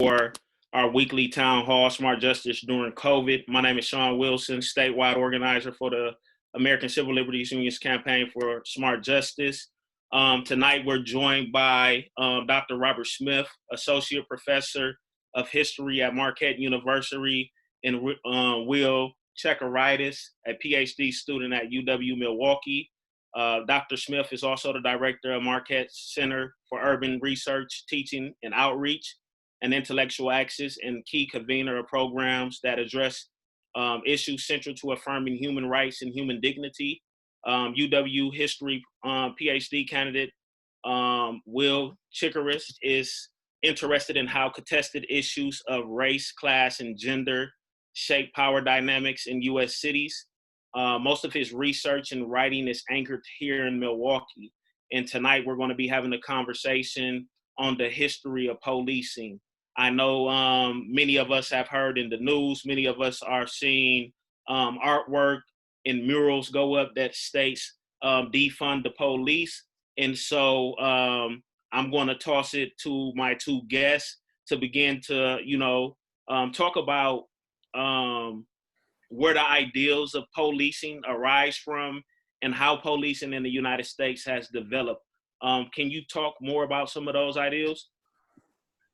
for our weekly town hall, Smart Justice during COVID. My name is Sean Wilson, statewide organizer for the American Civil Liberties Union's campaign for Smart Justice. Tonight, we're joined by Dr. Robert Smith, Associate Professor of History at Marquette University, and Will Tchakirides, a PhD student at UW-Milwaukee. Dr. Smith is also the director of Marquette's Center for Urban Research, Teaching, and Outreach, and Intellectual Access, and key convener of programs that address issues central to affirming human rights and human dignity. UW History PhD candidate Will Tchakirides is interested in how contested issues of race, class, and gender shape power dynamics in U.S. cities. Most of his research and writing is anchored here in Milwaukee. And tonight we're going to be having a conversation on the history of policing. I know many of us have heard in the news, many of us are seeing artwork and murals go up that states defund the police. And so I'm going to toss it to my two guests to begin to, talk about where the ideals of policing arise from and how policing in the United States has developed. Can you talk more about some of those ideals?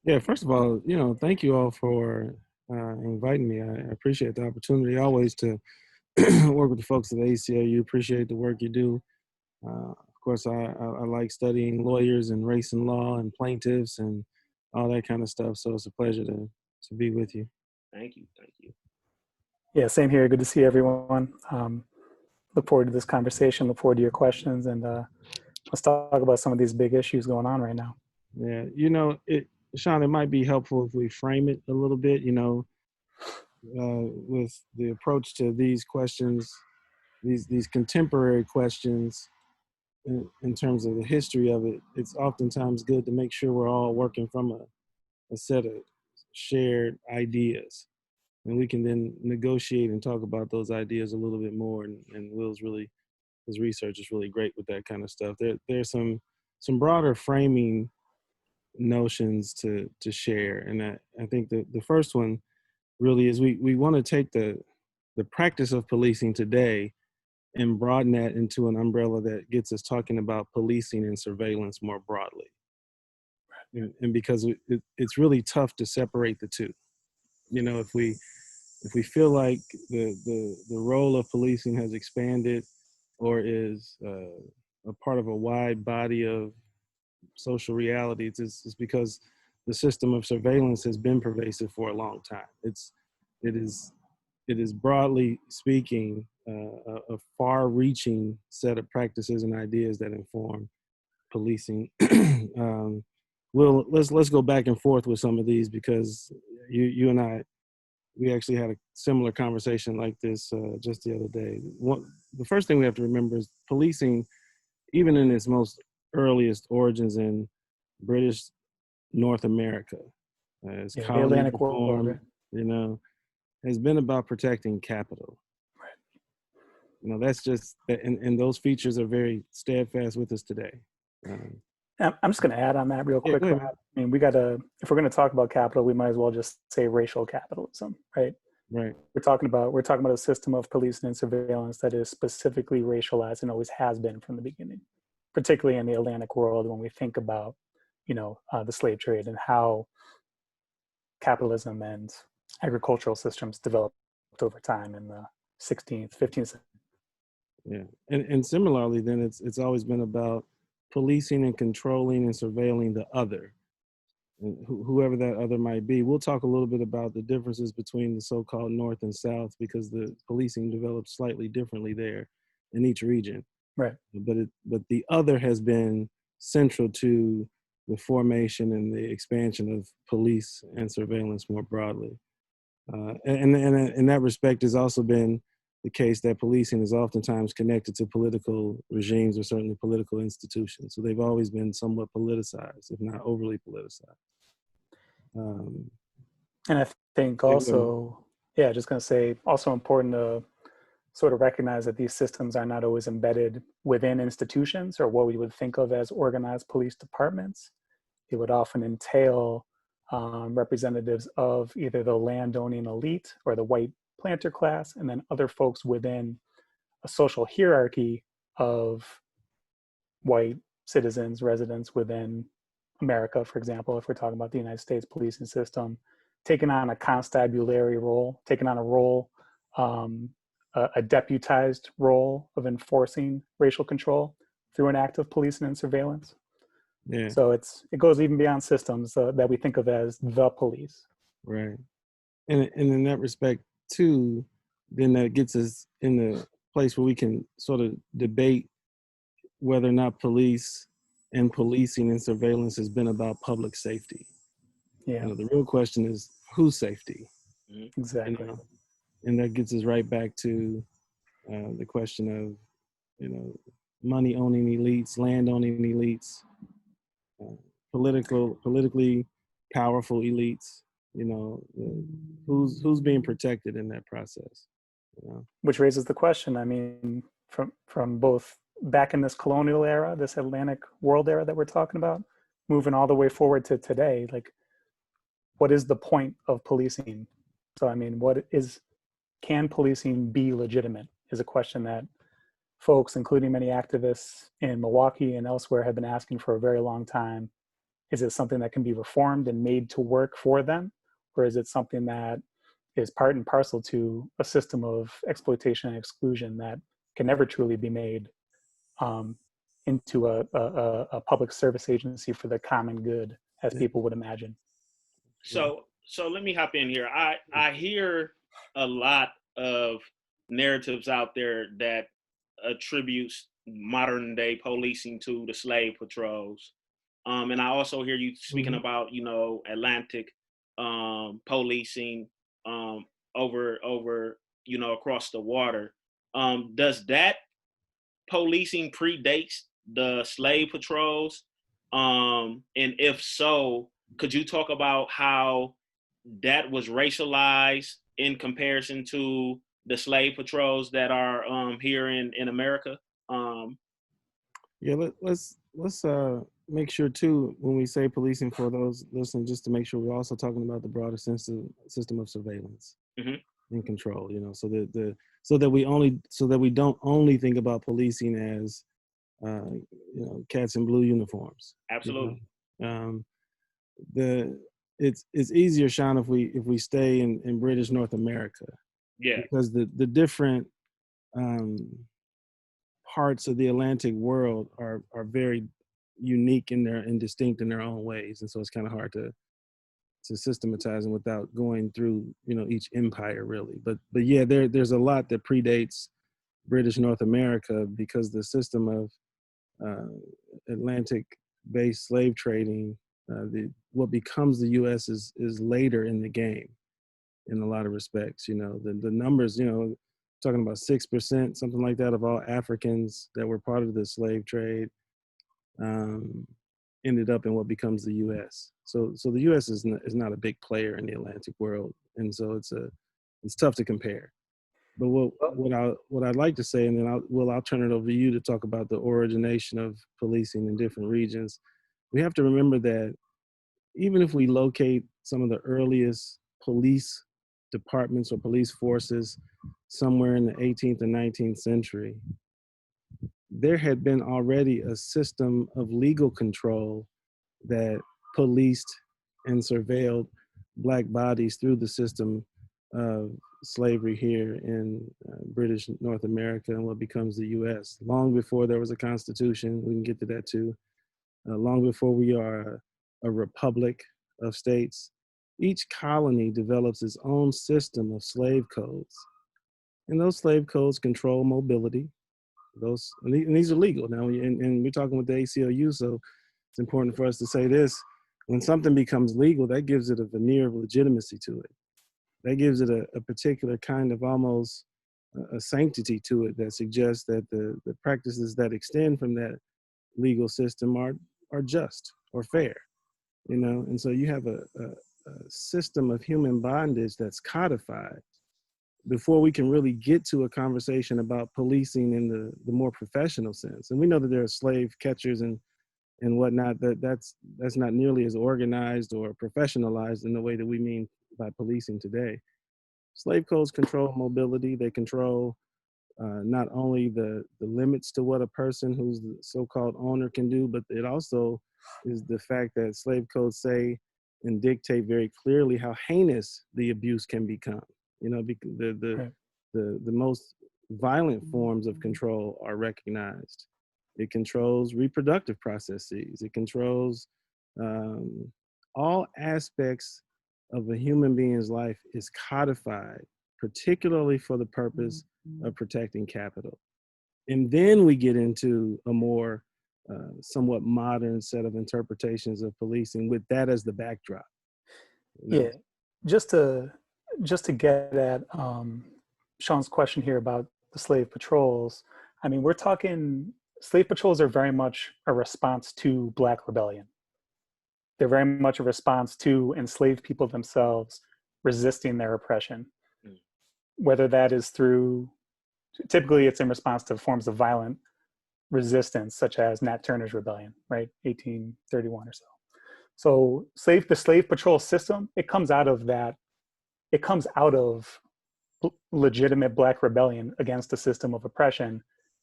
Yeah, first of all, thank you all for inviting me. I appreciate the opportunity always to work with the folks at the ACLU. Appreciate the work you do. Of course, I like studying lawyers and race and law and plaintiffs and all that kind of stuff. So it's a pleasure to be with you. Thank you. Thank you. Yeah, same here. Good to see everyone. Look forward to this conversation. Look forward to your questions. And let's talk about some of these big issues going on right now. Yeah, Sean, it might be helpful if we frame it a little bit, with the approach to these questions, these contemporary questions in terms of the history of it. It's oftentimes good to make sure we're all working from a set of shared ideas. And we can then negotiate and talk about those ideas a little bit more. And his research is really great with that kind of stuff. There's some broader framing notions to share. And I think the first one really is we want to take the practice of policing today and broaden that into an umbrella that gets us talking about policing and surveillance more broadly. And because it's really tough to separate the two. If we feel like the role of policing has expanded or is a part of a wide body of social realities, it's because the system of surveillance has been pervasive for a long time. It is broadly speaking a far-reaching set of practices and ideas that inform policing. Let's go back and forth with some of these because you and I, we actually had a similar conversation like this just the other day. The first thing we have to remember is policing, even in its most earliest origins in British North America, as colony reform, has been about protecting capital. Right. That's just, and those features are very steadfast with us today. I'm just going to add on that real quick. I mean, if we're going to talk about capital, we might as well just say racial capitalism, right? Right. We're talking about a system of policing and surveillance that is specifically racialized and always has been from the beginning, particularly in the Atlantic world when we think about, the slave trade and how capitalism and agricultural systems developed over time in the 16th, 15th century. Yeah, and similarly, then it's always been about policing and controlling and surveilling the other, whoever that other might be. We'll talk a little bit about the differences between the so-called North and South because the policing developed slightly differently there in each region. Right. But the other has been central to the formation and the expansion of police and surveillance more broadly. And in that respect, has also been the case that policing is oftentimes connected to political regimes or certainly political institutions. So they've always been somewhat politicized, if not overly politicized. And I think also, just going to say, also important to sort of recognize that these systems are not always embedded within institutions or what we would think of as organized police departments. It would often entail representatives of either the landowning elite or the white planter class, and then other folks within a social hierarchy of white citizens, residents within America, for example, if we're talking about the United States policing system, taking on a constabulary role, taking on a role, a deputized role of enforcing racial control through an act of policing and surveillance. Yeah. So it goes even beyond systems that we think of as the police. Right. And in that respect too, then that gets us in the place where we can sort of debate whether or not police and policing and surveillance has been about public safety. Yeah, The real question is whose safety? exactly. And that gets us right back to the question of, money owning elites, land owning elites, politically powerful elites. Who's being protected in that process? Which raises the question, I mean, from both back in this colonial era, this Atlantic world era that we're talking about, moving all the way forward to today, like, what is the point of policing? So, I mean, can policing be legitimate is a question that folks, including many activists in Milwaukee and elsewhere, have been asking for a very long time. Is it something that can be reformed and made to work for them? Or is it something that is part and parcel to a system of exploitation and exclusion that can never truly be made into a public service agency for the common good, as people would imagine? So let me hop in here. I hear a lot of narratives out there that attributes modern day policing to the slave patrols. And I also hear you speaking about, Atlantic policing over across the water. Does that policing predates the slave patrols? And if so, could you talk about how that was racialized in comparison to the slave patrols that are here in America? Yeah, let's make sure too, when we say policing, for those listening, just to make sure we're also talking about the broader system of surveillance and control. So that we don't only think about policing as cats in blue uniforms. Absolutely. It's easier, Sean, if we stay in British North America. Yeah. Because the different parts of the Atlantic world are very unique and distinct in their own ways, and so it's kind of hard to systematize them without going through each empire really. But yeah, there's a lot that predates British North America, because the system of Atlantic-based slave trading, what becomes the U.S. is later in the game in a lot of respects. The numbers, talking about 6%, something like that, of all Africans that were part of the slave trade ended up in what becomes the U.S. So the U.S. is not a big player in the Atlantic world, and so it's tough to compare. But what I'd like to say, and then I'll turn it over to you to talk about the origination of policing in different regions. We have to remember that even if we locate some of the earliest police departments or police forces somewhere in the 18th and 19th century, there had been already a system of legal control that policed and surveilled Black bodies through the system of slavery here in British North America and what becomes the U.S. Long before there was a constitution, we can get to that too. Long before we are a republic of states, each colony develops its own system of slave codes. And those slave codes control mobility. And these are legal now, and we're talking with the ACLU, so it's important for us to say this. When something becomes legal, that gives it a veneer of legitimacy to it. That gives it a particular kind of almost a sanctity to it that suggests that the practices that extend from that legal system are just or fair, and so you have a system of human bondage that's codified before we can really get to a conversation about policing in the more professional sense. And we know that there are slave catchers and and whatnot, that's not nearly as organized or professionalized in the way that we mean by policing today. Slave codes control mobility. They control not only the limits to what a person who's the so-called owner can do, but it also is the fact that slave codes say and dictate very clearly how heinous the abuse can become. You know, Right. the most violent forms of control are recognized. It controls reproductive processes. It controls um, all aspects of a human being's life is codified, particularly for the purpose of protecting capital. And then we get into a more somewhat modern set of interpretations of policing with that as the backdrop. You know? Yeah, just to get at Sean's question here about the slave patrols. I mean, we're talking slave patrols are very much a response to Black rebellion. They're very much a response to enslaved people themselves resisting their oppression, whether that is through, typically it's in response to forms of violent resistance, such as Nat Turner's rebellion, right, 1831 or so. So the slave patrol system, it comes out of that. It comes out of legitimate Black rebellion against the system of oppression.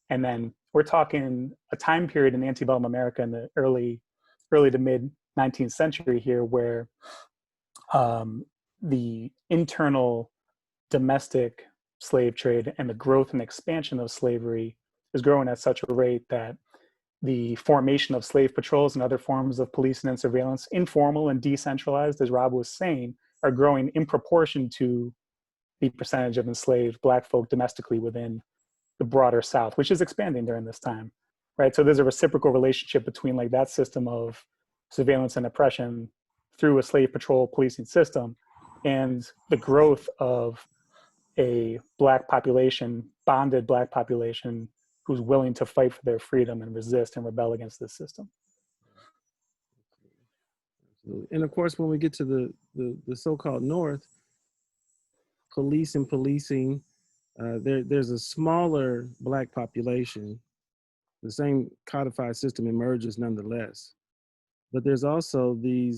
And then we're talking a time period in antebellum America in the early to mid 19th century here, where the internal domestic slave trade and the growth and expansion of slavery is growing at such a rate that the formation of slave patrols and other forms of policing and surveillance, informal and decentralized, as Rob was saying, are growing in proportion to the percentage of enslaved Black folk domestically within the broader South, which is expanding during this time, right? So there's a reciprocal relationship between like that system of surveillance and oppression through a slave patrol policing system and the growth of a Black population, bonded Black population, who's willing to fight for their freedom and resist and rebel against this system. And of course, when we get to the so-called North, police and policing, there's a smaller Black population. The same codified system emerges nonetheless. But there's also the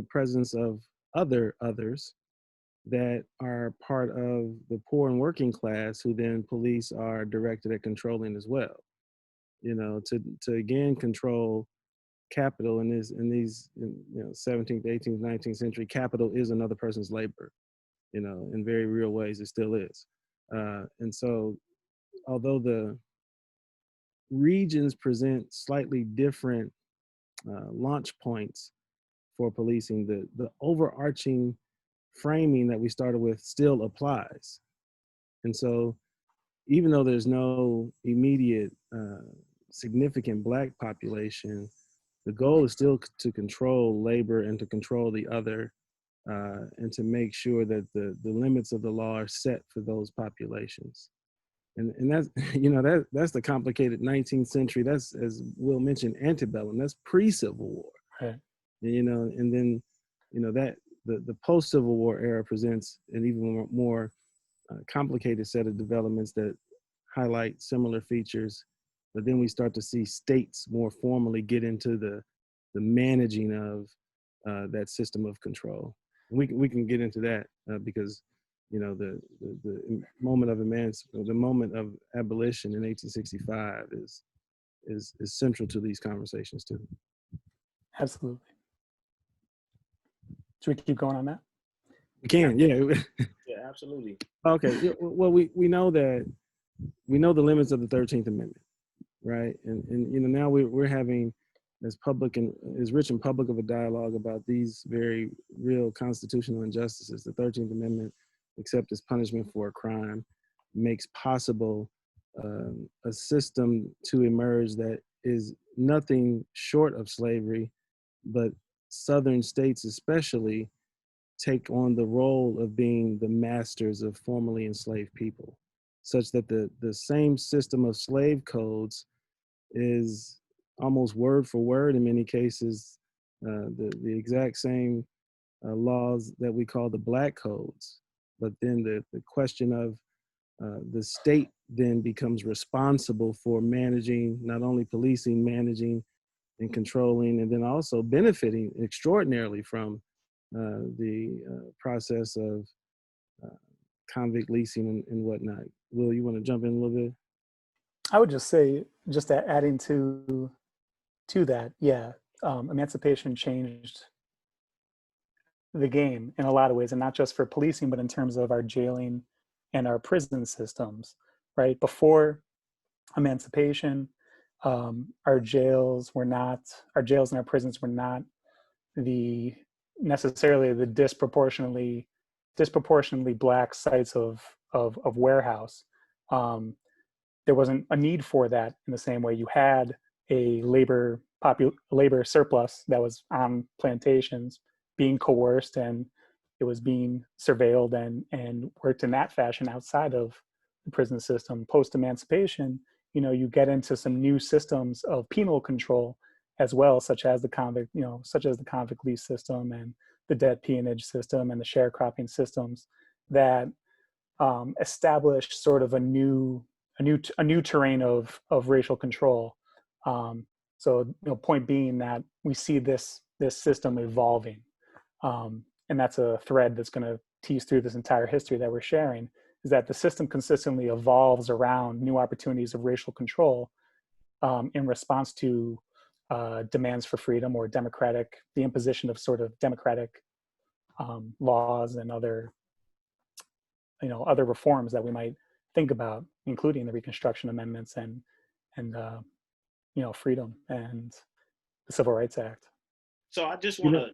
presence of others that are part of the poor and working class, who then police are directed at controlling as well. You know, to again control capital in these 17th, 18th, 19th century. Capital is another person's labor. You know, in very real ways, it still is. And so, although the regions present slightly different launch points for policing, the overarching framing that we started with still applies. And so, even though there's no immediate significant Black population, the goal is still to control labor and to control the other, and to make sure that the limits of the law are set for those populations. And that's, you know, that's the complicated 19th century. That's, as Will mentioned, antebellum. That's pre-Civil War. Right. You know, and then, you know, that the post-Civil War era presents an even more complicated set of developments that highlight similar features. But then we start to see states more formally get into the managing of that system of control. And we can get into that because, you know, the moment of the moment of abolition in 1865 is central to these conversations too. Absolutely. Should we keep going on that? We can, yeah. Yeah, absolutely. Okay. Well, we know the limits of the 13th Amendment, right? And you know, now we're having as public and as rich and public of a dialogue about these very real constitutional injustices. The 13th Amendment, except as punishment for a crime, makes possible a system to emerge that is nothing short of slavery, but Southern states especially take on the role of being the masters of formerly enslaved people, such that the same system of slave codes is almost word for word in many cases the exact same laws that we call the Black codes. But then the question of the state then becomes responsible for managing, not only policing, managing and controlling, and then also benefiting extraordinarily from the process of convict leasing and whatnot. Will, you want to jump in a little bit? I would just say, just adding to that, yeah, emancipation changed the game in a lot of ways, and not just for policing, but in terms of our jailing and our prison systems, right? Before emancipation, our jails and our prisons were not the necessarily the disproportionately black sites of warehouse. There wasn't a need for that in the same way. You had a labor surplus that was on plantations being coerced, and it was being surveilled and worked in that fashion outside of the prison system. Post emancipation, you get into some new systems of penal control as well, such as the convict lease system and the debt peonage system and the sharecropping systems that established sort of a new terrain of racial control. So point being that we see this system evolving, and that's a thread that's going to tease through this entire history that we're sharing, is that the system consistently evolves around new opportunities of racial control in response to demands for freedom or the imposition of sort of democratic laws and other reforms that we might think about, including the Reconstruction Amendments and freedom and the Civil Rights Act. So I just want to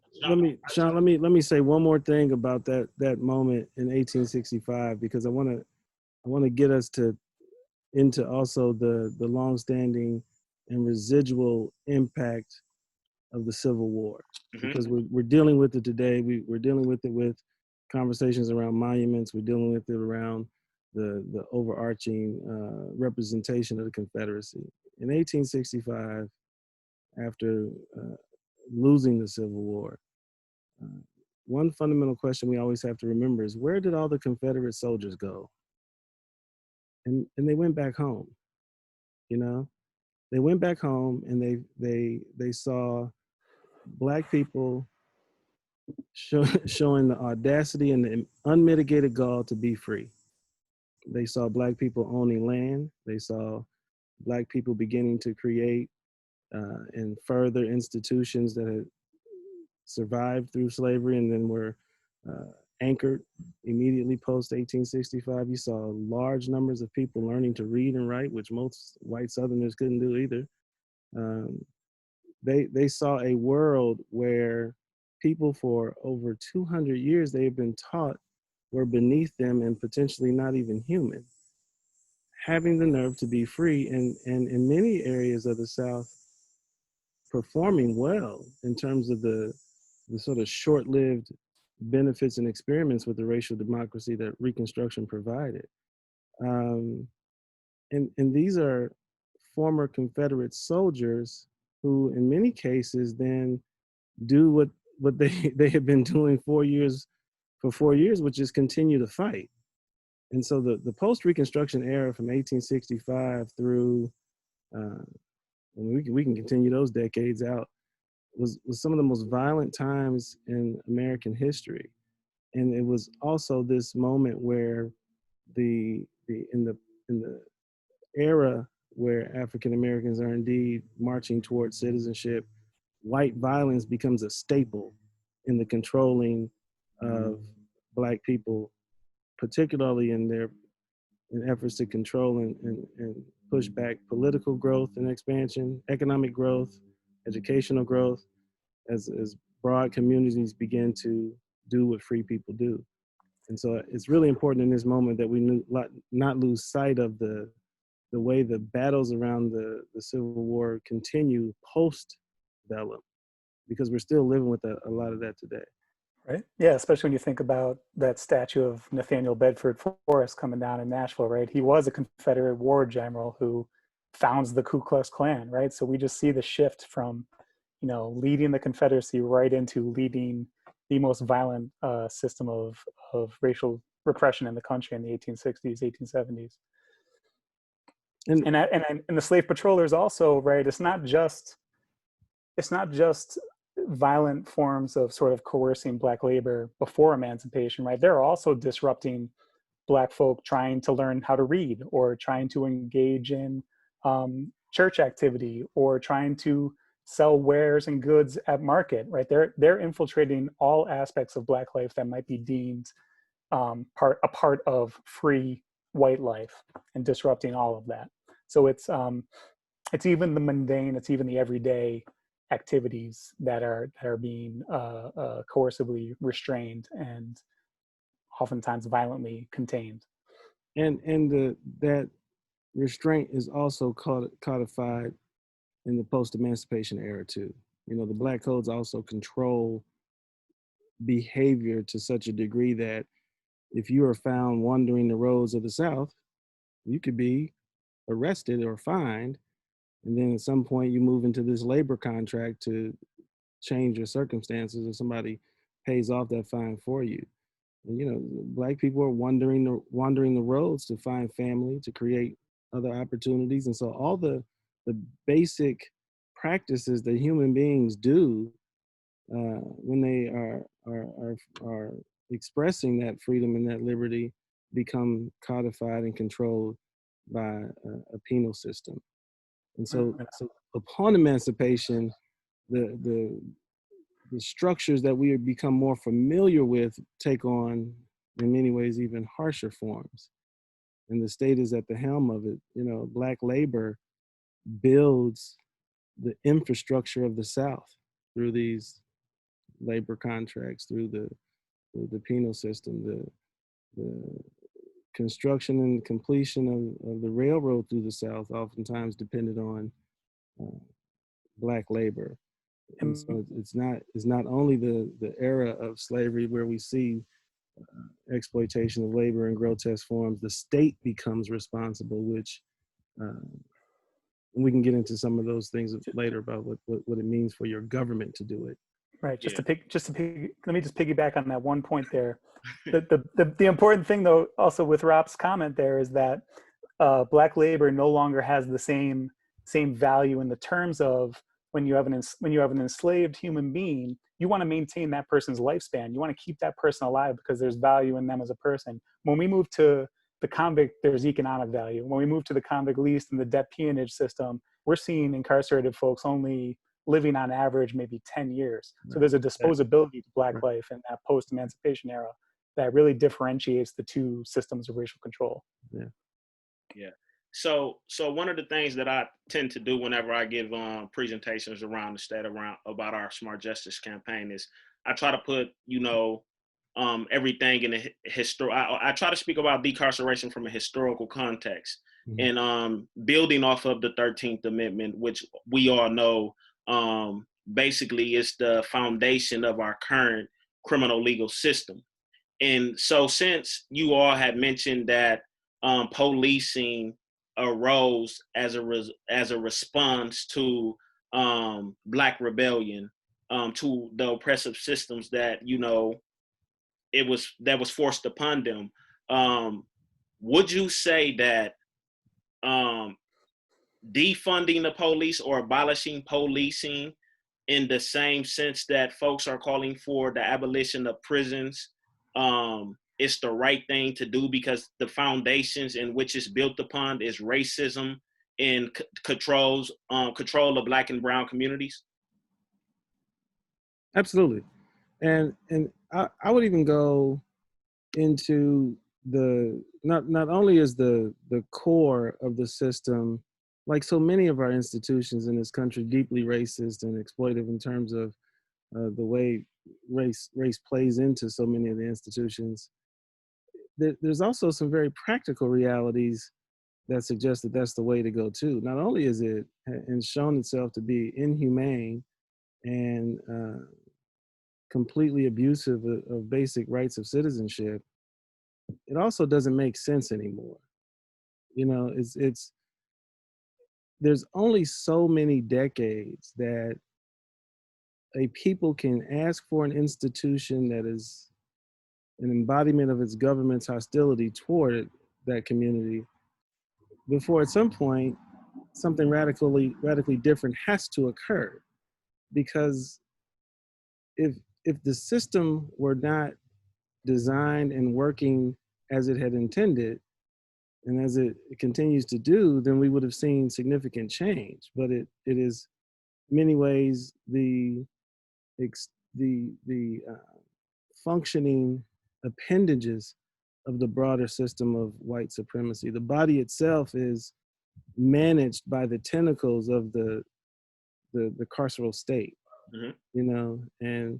Sean, let me say one more thing about that moment in 1865, because I want to get us into also the longstanding and residual impact of the Civil War, because we're dealing with it today. We're dealing with it with conversations around monuments. We're dealing with it around the overarching representation of the Confederacy. In 1865, after losing the Civil War, one fundamental question we always have to remember is, where did all the Confederate soldiers go? And they went back home. They went back home, and they saw Black people showing the audacity and the unmitigated gall to be free. They saw Black people owning land. They saw Black people beginning to create and further institutions that had survived through slavery and then were anchored immediately post 1865. You saw large numbers of people learning to read and write, which most white Southerners couldn't do either. They saw a world where people for over 200 years they had been taught were beneath them and potentially not even human, having the nerve to be free, and in many areas of the South performing well in terms of the sort of short-lived benefits and experiments with the racial democracy that Reconstruction provided. And these are former Confederate soldiers who in many cases then do what they had been doing for 4 years, which is continue to fight. And so the post-Reconstruction era from 1865 through, we can continue those decades out, was some of the most violent times in American history. And it was also this moment where in the era where African Americans are indeed marching towards citizenship, white violence becomes a staple in the controlling of Black people, particularly in efforts to control and push back political growth and expansion, economic growth, educational growth, as broad communities begin to do what free people do. And so it's really important in this moment that we not lose sight of the way the battles around the Civil War continue post-bellum, because we're still living with a lot of that today. Right. Yeah, especially when you think about that statue of Nathaniel Bedford Forrest coming down in Nashville, right? He was a Confederate war general who founds the Ku Klux Klan, right? So we just see the shift from, leading the Confederacy right into leading the most violent system of racial repression in the country in the 1860s, 1870s. And the slave patrollers also, right? It's not just it's not just violent forms of sort of coercing Black labor before emancipation, right? They're also disrupting Black folk trying to learn how to read, or trying to engage in church activity, or trying to sell wares and goods at market, right? They're infiltrating all aspects of Black life that might be deemed a part of free white life, and disrupting all of that. So it's even the mundane, it's even the everyday activities that are being coercively restrained and oftentimes violently contained. And that restraint is also codified in the post-emancipation era too. You know, the Black codes also control behavior to such a degree that if you are found wandering the roads of the South, you could be arrested or fined, and then at some point you move into this labor contract to change your circumstances, or somebody pays off that fine for you. And, you know, Black people are wandering the roads to find family, to create other opportunities, and so all the basic practices that human beings do when they are expressing that freedom and that liberty become codified and controlled by a penal system. And so upon emancipation, the structures that we have become more familiar with take on, in many ways, even harsher forms. And the state is at the helm of it. You know, Black labor builds the infrastructure of the South through these labor contracts, through the penal system, the construction and completion of the railroad through the South oftentimes depended on Black labor. And so it's not only the era of slavery where we see exploitation of labor in grotesque forms. The state becomes responsible, which we can get into some of those things later about what it means for your government to do it. Right. Let me just piggyback on that one point there. The important thing, though, also with Rob's comment there, is that Black labor no longer has the same value in the terms of when you have an enslaved human being, you want to maintain that person's lifespan. You want to keep that person alive because there's value in them as a person. When we move to the convict, there's economic value. When we move to the convict lease and the debt peonage system, we're seeing incarcerated folks only living on average maybe 10 years. So there's a disposability to Black life in that post-emancipation era that really differentiates the two systems of racial control. Yeah. So one of the things that I tend to do whenever I give presentations around the state about our Smart Justice campaign is I try to put, everything in I try to speak about decarceration from a historical context, and building off of the 13th Amendment, which we all know basically is the foundation of our current criminal legal system. And so since you all had mentioned that policing arose as a response to Black rebellion, to the oppressive systems that was forced upon them, would you say that defunding the police or abolishing policing in the same sense that folks are calling for the abolition of prisons it's the right thing to do because the foundations in which it's built upon is racism and control of Black and brown communities? Absolutely. And I would even go into not only is the core of the system, like so many of our institutions in this country, deeply racist and exploitive in terms of the way race plays into so many of the institutions. There's also some very practical realities that suggest that that's the way to go too. Not only is it and shown itself to be inhumane and completely abusive of basic rights of citizenship, it also doesn't make sense anymore. It's there's only so many decades that a people can ask for an institution that is an embodiment of its government's hostility toward that community before at some point something radically different has to occur. because if the system were not designed and working as it had intended, and as it continues to do, then we would have seen significant change. But it is in many ways the functioning appendages of the broader system of white supremacy. The body itself is managed by the tentacles of the carceral state, Mm-hmm. you know. And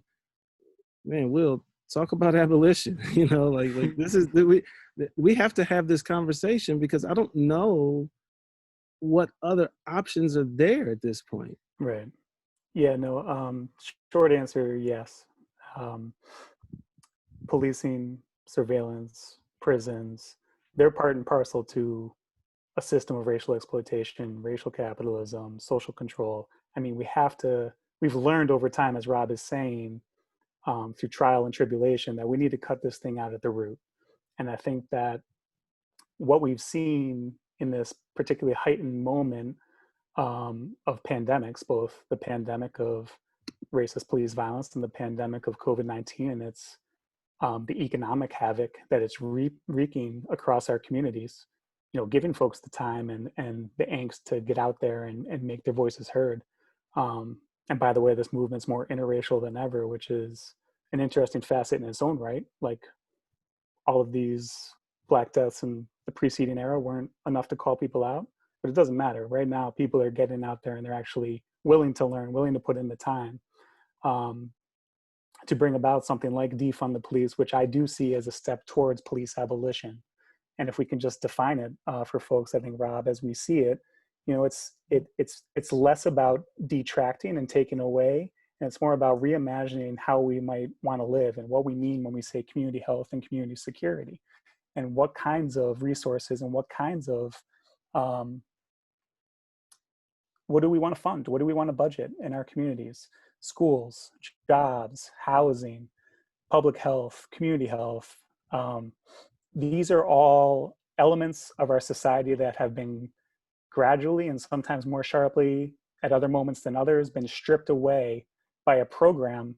man, we'll talk about abolition. You know, like this is we have to have this conversation, because I don't know what other options are there at this point. Right. Yeah, no, short answer, yes. Um, Policing, surveillance, prisons, they're part and parcel to a system of racial exploitation, racial capitalism, social control. I mean, we've learned over time, as Rob is saying, through trial and tribulation, that we need to cut this thing out at the root. And I think that what we've seen in this particularly heightened moment of pandemics, both the pandemic of racist police violence and the pandemic of COVID-19, and it's the economic havoc that it's wreaking across our communities, you know, giving folks the time and the angst to get out there and make their voices heard. And by the way, this movement's more interracial than ever, which is an interesting facet in its own right. Like, all of these Black deaths in the preceding era weren't enough to call people out, but it doesn't matter. Right now, people are getting out there and they're actually willing to learn, willing to put in the time to bring about something like defund the police, which I do see as a step towards police abolition. And if we can just define it for folks, I think, Rob, as we see it, you know, it's less about detracting and taking away, and it's more about reimagining how we might want to live and what we mean when we say community health and community security, and what kinds of resources and what kinds of what do we want to fund? What do we want to budget in our communities? Schools, jobs, housing, public health, community health. These are all elements of our society that have been gradually and sometimes more sharply at other moments than others been stripped away by a program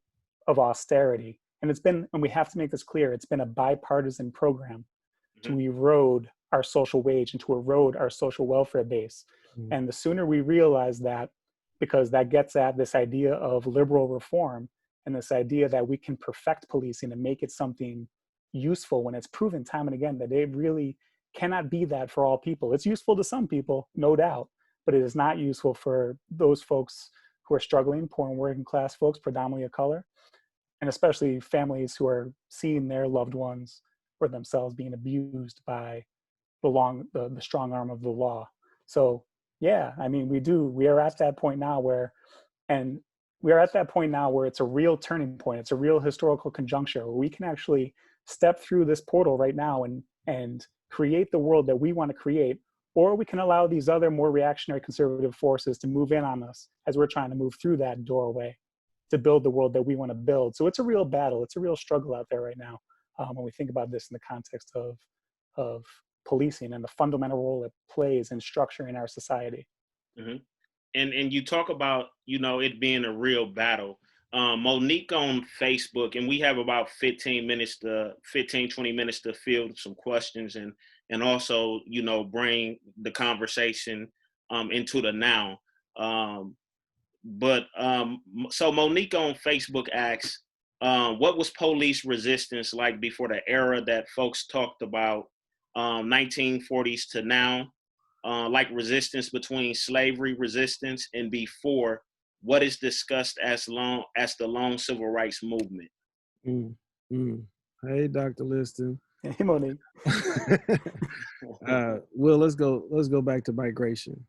of austerity. And we have to make this clear, it's been a bipartisan program to erode our social wage and to erode our social welfare base. And the sooner we realize that, because that gets at this idea of liberal reform and this idea that we can perfect policing and make it something useful, when it's proven time and again that it really cannot be that for all people. It's useful to some people, no doubt, but it is not useful for those folks who are struggling, poor and working class folks, predominantly of color, and especially families who are seeing their loved ones or themselves being abused by the strong arm of the law. So yeah, I mean, we are at that point now where it's a real turning point. It's a real historical conjuncture where we can actually step through this portal right now and create the world that we want to create, or we can allow these other more reactionary conservative forces to move in on us as we're trying to move through that doorway to build the world that we want to build. So it's a real battle. It's a real struggle out there right now when we think about this in the context of policing and the fundamental role it plays in structuring our society. Mm-hmm. And you talk about, you know, it being a real battle. Monique on Facebook, and we have about 20 minutes to field some questions and also, you know, bring the conversation into the now. So Monique on Facebook asks, what was police resistance like before the era that folks talked about, 1940s to now? Like resistance between slavery resistance and before what is discussed as the long civil rights movement. Hey, Dr. Liston. Hey, Monique. Will, let's go back to migration.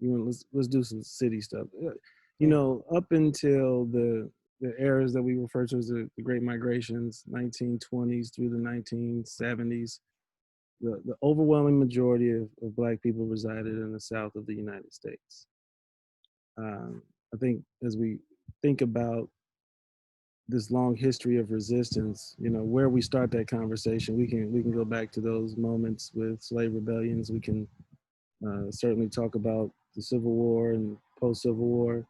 You know, let's do some city stuff. You know, up until the eras that we refer to as the Great Migrations, 1920s through the 1970s, the overwhelming majority of Black people resided in the South of the United States. I think as we think about this long history of resistance, you know, where we start that conversation, we can go back to those moments with slave rebellions. We can certainly talk about the Civil War and post-Civil War.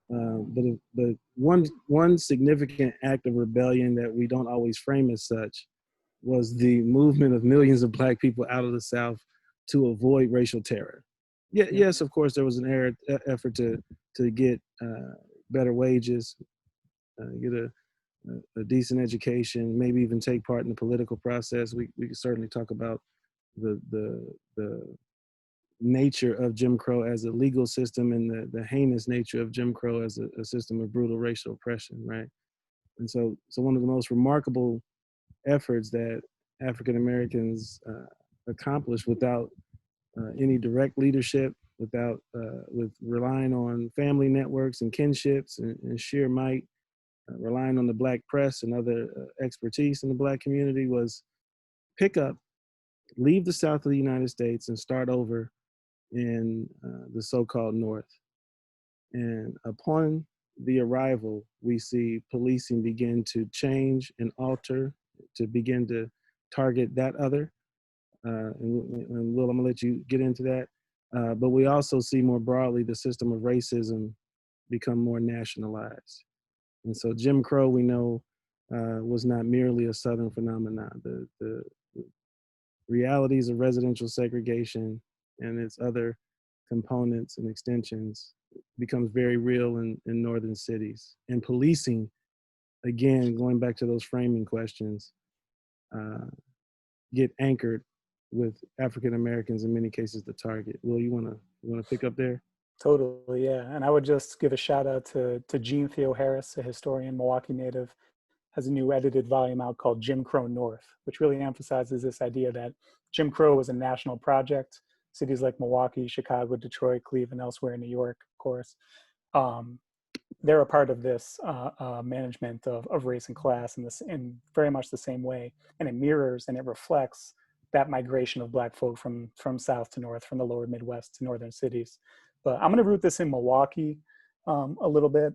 But one significant act of rebellion that we don't always frame as such was the movement of millions of Black people out of the South to avoid racial terror. Yeah, yes, of course, there was an effort to get better wages, get a decent education, maybe even take part in the political process. We could certainly talk about the nature of Jim Crow as a legal system and the heinous nature of Jim Crow as a system of brutal racial oppression, right? And so one of the most remarkable efforts that African Americans accomplished without any direct leadership, with relying on family networks and kinships and sheer might, relying on the Black press and other expertise in the Black community, was pick up, leave the South of the United States and start over in the so-called North. And upon the arrival, we see policing begin to change and alter, to begin to target that other. And Will, I'm gonna let you get into that. But we also see more broadly the system of racism become more nationalized. And so Jim Crow, we know, was not merely a Southern phenomenon. The realities of residential segregation and its other components and extensions becomes very real in northern cities. And policing, again, going back to those framing questions, get anchored with African Americans, in many cases, the target. Will, you wanna pick up there? Totally, yeah. And I would just give a shout out to Gene Theo Harris, a historian, Milwaukee native, has a new edited volume out called Jim Crow North, which really emphasizes this idea that Jim Crow was a national project. Cities like Milwaukee, Chicago, Detroit, Cleveland, elsewhere in New York, of course, they're a part of this management of race and class in very much the same way. And it mirrors and it reflects that migration of Black folk from South to North, from the lower Midwest to northern cities. But I'm going to root this in Milwaukee a little bit,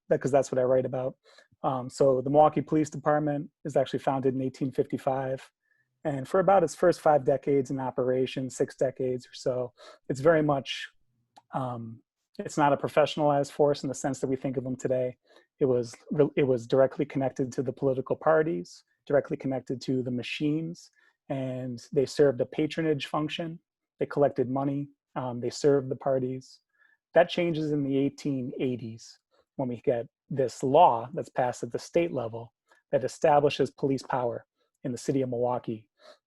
because that's what I write about. So the Milwaukee Police Department is actually founded in 1855. And for about its first 5 decades in operation, 6 decades or so, it's very much, it's not a professionalized force in the sense that we think of them today. It was directly connected to the political parties, directly connected to the machines, and they served a patronage function. They collected money, they served the parties. That changes in the 1880s when we get this law that's passed at the state level that establishes police power in the city of Milwaukee.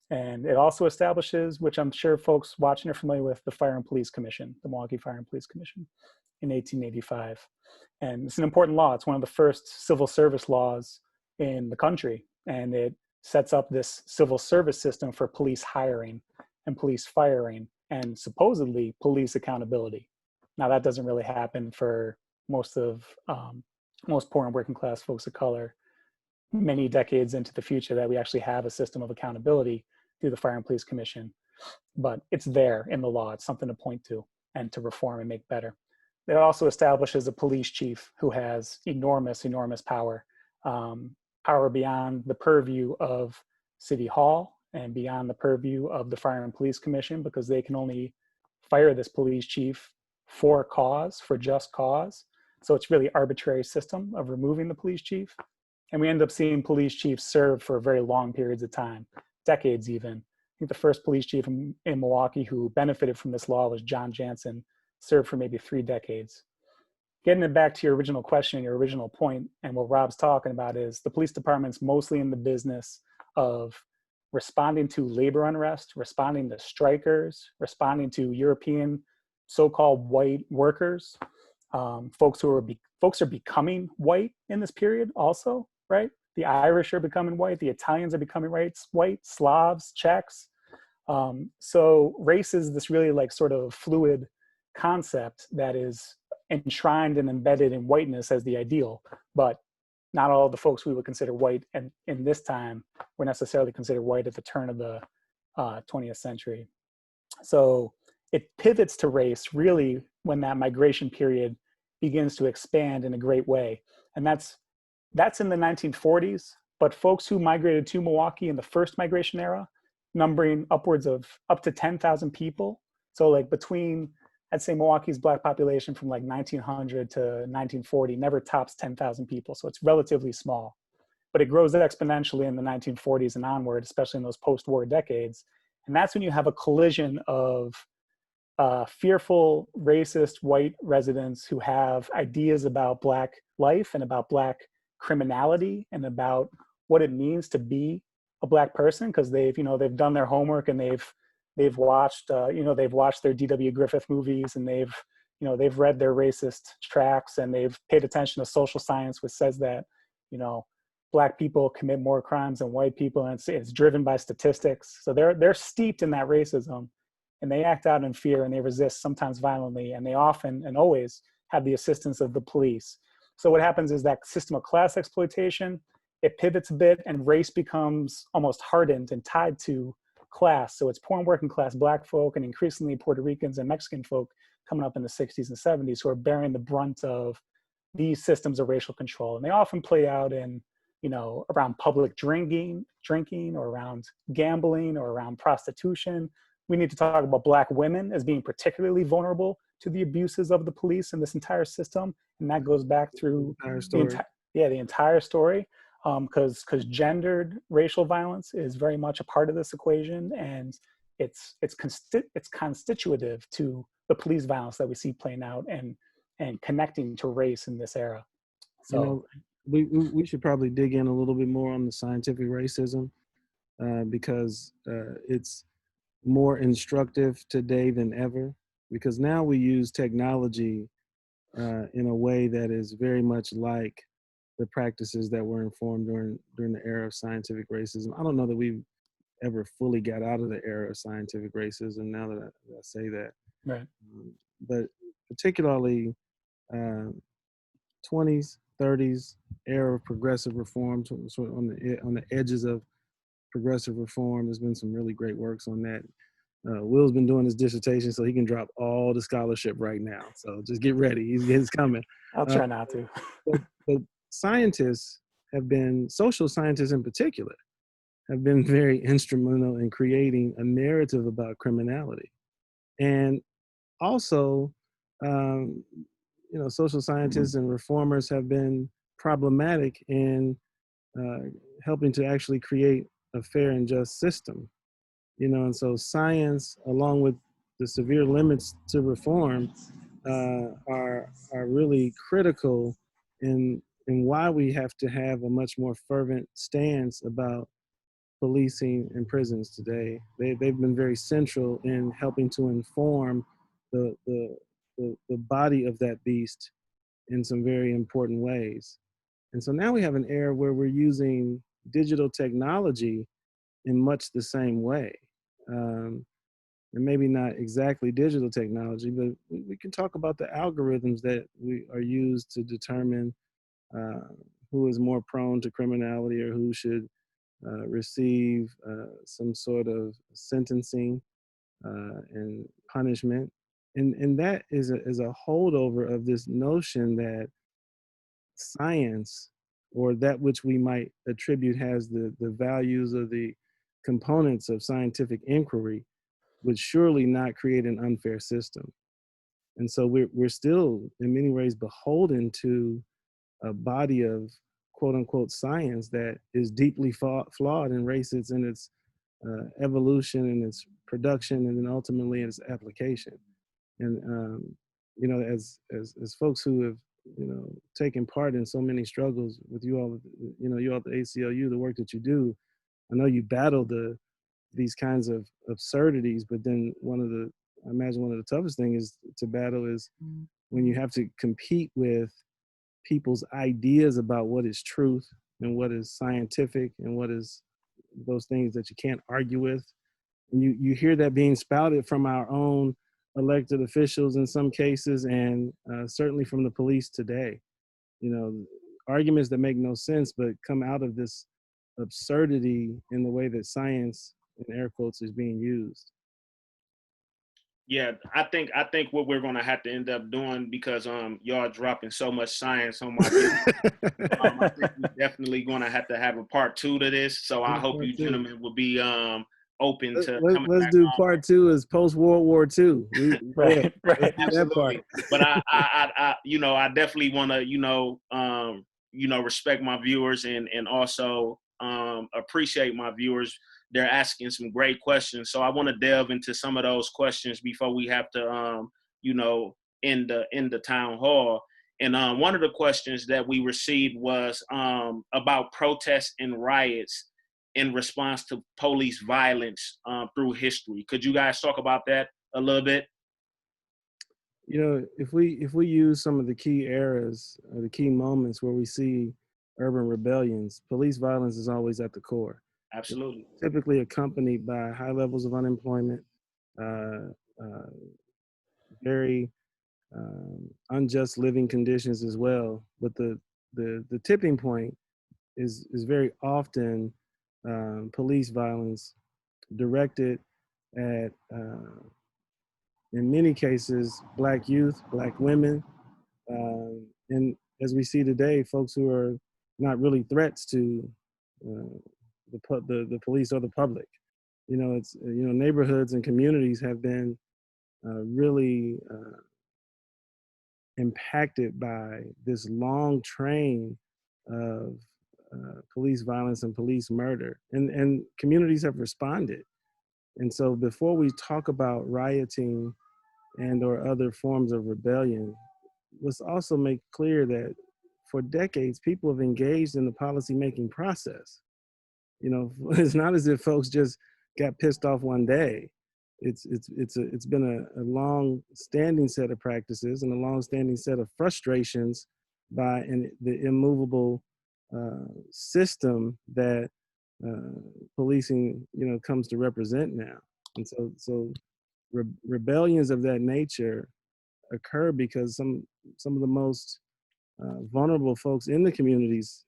And it also establishes, which I'm sure folks watching are familiar with, the Fire and Police Commission, the Milwaukee Fire and Police Commission in 1885. And it's an important law. It's one of the first civil service laws in the country. And it sets up this civil service system for police hiring and police firing and supposedly police accountability. Now that doesn't really happen for most poor and working class folks of color many decades into the future, that we actually have a system of accountability through the Fire and Police Commission. But it's there in the law. It's something to point to and to reform and make better. It also establishes a police chief who has enormous, enormous power, power beyond the purview of City Hall and beyond the purview of the Fire and Police Commission, because they can only fire this police chief for cause, for just cause. So it's really arbitrary system of removing the police chief. And we end up seeing police chiefs serve for very long periods of time, decades even. I think the first police chief in Milwaukee who benefited from this law was John Jansen, served for maybe 3 decades. Getting it back to your original question, your original point, and what Rob's talking about is the police department's mostly in the business of responding to labor unrest, responding to strikers, responding to European so-called white workers. Folks are becoming white in this period also, right? The Irish are becoming white, the Italians are becoming white, Slavs, Czechs. So race is this really like sort of fluid concept that is enshrined and embedded in whiteness as the ideal, but not all the folks we would consider white and in this time were necessarily considered white at the turn of the 20th century. So it pivots to race really when that migration period begins to expand in a great way. And that's in the 1940s, but folks who migrated to Milwaukee in the first migration era, numbering upwards of up to 10,000 people. So like between I'd say Milwaukee's Black population from like 1900 to 1940 never tops 10,000 people. So it's relatively small, but it grows exponentially in the 1940s and onward, especially in those post-war decades. And that's when you have a collision of fearful, racist white residents who have ideas about Black life and about Black criminality and about what it means to be a Black person, because they've done their homework and they've watched they've watched their D.W. Griffith movies, and they've read their racist tracts, and they've paid attention to social science, which says that Black people commit more crimes than white people, and it's driven by statistics. So they're steeped in that racism, and they act out in fear, and they resist, sometimes violently, and they often and always have the assistance of the police. So what happens is that system of class exploitation, it pivots a bit, and race becomes almost hardened and tied to class. So it's poor and working class Black folk, and increasingly Puerto Ricans and Mexican folk coming up in the 60s and 70s who are bearing the brunt of these systems of racial control. And they often play out in, around public drinking or around gambling or around prostitution. We need to talk about Black women as being particularly vulnerable to the abuses of the police and this entire system. And that goes back through the entire story. Because gendered racial violence is very much a part of this equation, and it's constitutive to the police violence that we see playing out and connecting to race in this era. So we should probably dig in a little bit more on the scientific racism because it's more instructive today than ever, because now we use technology in a way that is very much like the practices that were informed during the era of scientific racism. I don't know that we've ever fully got out of the era of scientific racism, now that I say that. Right. But particularly 20s, 30s era of progressive reform, sort of on the edges of progressive reform. There's been some really great works on that. Will's been doing his dissertation, so he can drop all the scholarship right now. So just get ready. He's coming. I'll try not to. But scientists social scientists in particular, have been very instrumental in creating a narrative about criminality. And also, social scientists and reformers have been problematic in helping to actually create a fair and just system. And so science, along with the severe limits to reform, are really critical in why we have to have a much more fervent stance about policing and prisons today. They've been very central in helping to inform the body of that beast in some very important ways. And so now we have an era where we're using digital technology in much the same way. And maybe not exactly digital technology, but we can talk about the algorithms that are used to determine who is more prone to criminality or who should receive some sort of sentencing and punishment. And that is a holdover of this notion that science, or that which we might attribute has the values or the components of scientific inquiry, would surely not create an unfair system. And so we're still in many ways beholden to a body of quote unquote science that is deeply flawed and racist in its evolution and its production, and then ultimately its application. And as folks who have taken part in so many struggles with you all at the ACLU, the work that you do, I know you battle these kinds of absurdities, but then I imagine one of the toughest things to battle is when you have to compete with people's ideas about what is truth and what is scientific and what is those things that you can't argue with. And you hear that being spouted from our own elected officials in some cases, and certainly from the police today. Arguments that make no sense, but come out of this absurdity in the way that science, in air quotes, is being used. Yeah, I think what we're gonna have to end up doing, because y'all dropping so much science on my I think we're definitely gonna have to have a part 2 to this. So I hope you gentlemen will be open to coming Let's back do home. part two is post World War II. Right, Let's right. do that part. Absolutely. But I I definitely want to, respect my viewers and also appreciate my viewers. They're asking some great questions, so I want to delve into some of those questions before we have to, end the town hall. And one of the questions that we received was about protests and riots in response to police violence through history. Could you guys talk about that a little bit? If we use some of the key eras or the key moments where we see urban rebellions, police violence is always at the core. Absolutely. It's typically accompanied by high levels of unemployment, uh, uh, very unjust living conditions as well. But the tipping point is very often police violence directed at, in many cases, Black youth, Black women, and as we see today, folks who are not really threats to the police or the public. It's neighborhoods and communities have been really impacted by this long train of police violence and police murder, and communities have responded. And so, before we talk about rioting and or other forms of rebellion, let's also make clear that for decades, people have engaged in the policymaking process. It's not as if folks just got pissed off one day. It's been a long standing set of practices and a long standing set of frustrations by the immovable system that policing comes to represent now. And so rebellions of that nature occur because some of the most vulnerable folks in the communities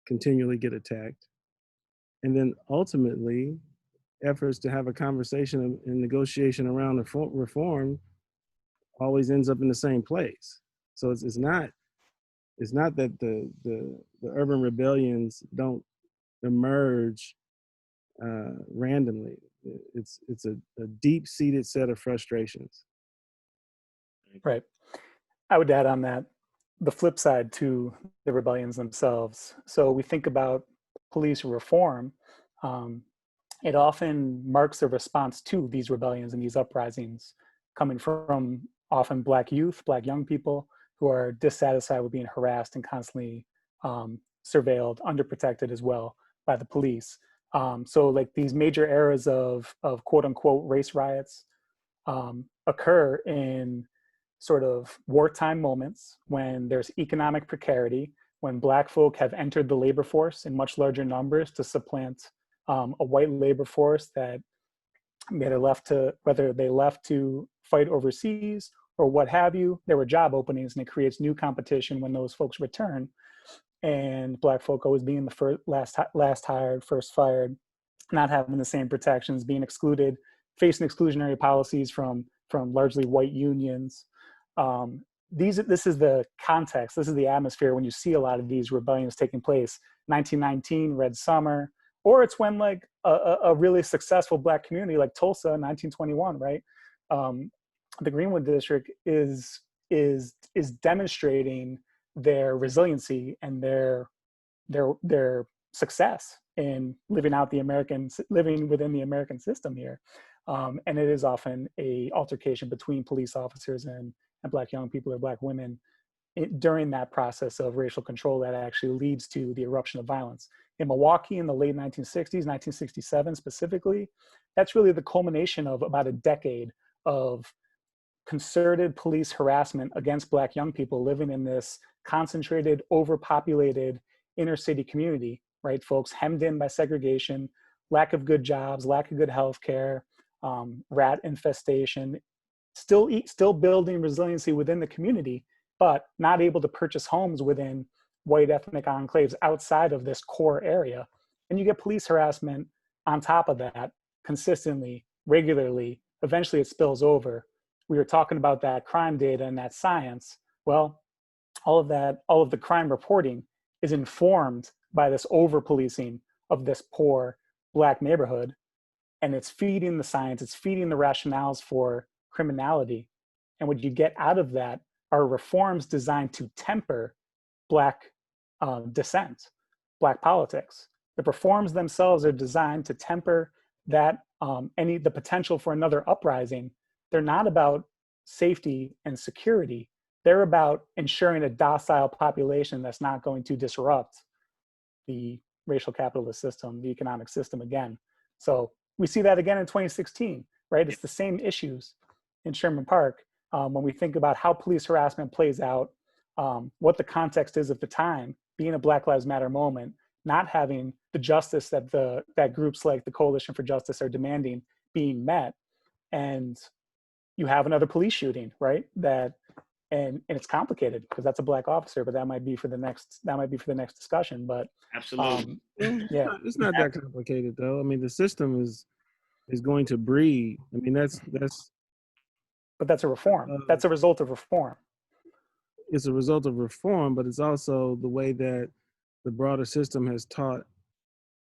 continually get attacked, and then ultimately efforts to have a conversation and negotiation around reform always ends up in the same place. So it's not that the urban rebellions don't emerge randomly. It's a deep-seated set of frustrations. Right. I would add on that the flip side to the rebellions themselves. So we think about police reform. Um, it often marks a response to these rebellions and these uprisings coming from often Black youth, Black young people who are dissatisfied with being harassed and constantly surveilled, underprotected as well by the police. So like these major eras of quote unquote race riots occur in sort of wartime moments when there's economic precarity, when Black folk have entered the labor force in much larger numbers to supplant a white labor force that whether they left to fight overseas or what have you, there were job openings, and it creates new competition when those folks return. And Black folk always being the last hired, first fired, not having the same protections, being excluded, facing exclusionary policies from largely white unions. This is the context, this is the atmosphere when you see a lot of these rebellions taking place. 1919, Red Summer, or it's when like a really successful Black community like Tulsa in 1921, right? The Greenwood District is demonstrating their resiliency and their success in living within the American system here. And it is often a altercation between police officers and Black young people or Black women during that process of racial control that actually leads to the eruption of violence. In Milwaukee in the late 1960s, 1967 specifically, that's really the culmination of about a decade of concerted police harassment against Black young people living in this concentrated, overpopulated inner city community, right? Folks hemmed in by segregation, lack of good jobs, lack of good health care, rat infestation, still building resiliency within the community, but not able to purchase homes within white ethnic enclaves outside of this core area. And you get police harassment on top of that consistently, regularly. Eventually it spills over. We were talking about that crime data and that science. Well, all of the crime reporting is informed by this over policing of this poor Black neighborhood. and it's feeding the science, it's feeding the rationales for criminality. And what you get out of that are reforms designed to temper Black dissent, Black politics. The reforms themselves are designed to temper that the potential for another uprising. They're not about safety and security. They're about ensuring a docile population that's not going to disrupt the racial capitalist system, the economic system again. So we see that again in 2016, right? It's the same issues in Sherman Park when we think about how police harassment plays out, what the context is of the time, being a Black Lives Matter moment, not having the justice that groups like the Coalition for Justice are demanding being met, and you have another police shooting, right? And it's complicated because that's a Black officer, but that might be for the next discussion. But Absolutely. yeah, It's not that complicated though. I mean, the system is going to breed. I mean, that's but that's a reform. That's a result of reform. it's a result of reform, but it's also the way that the broader system has taught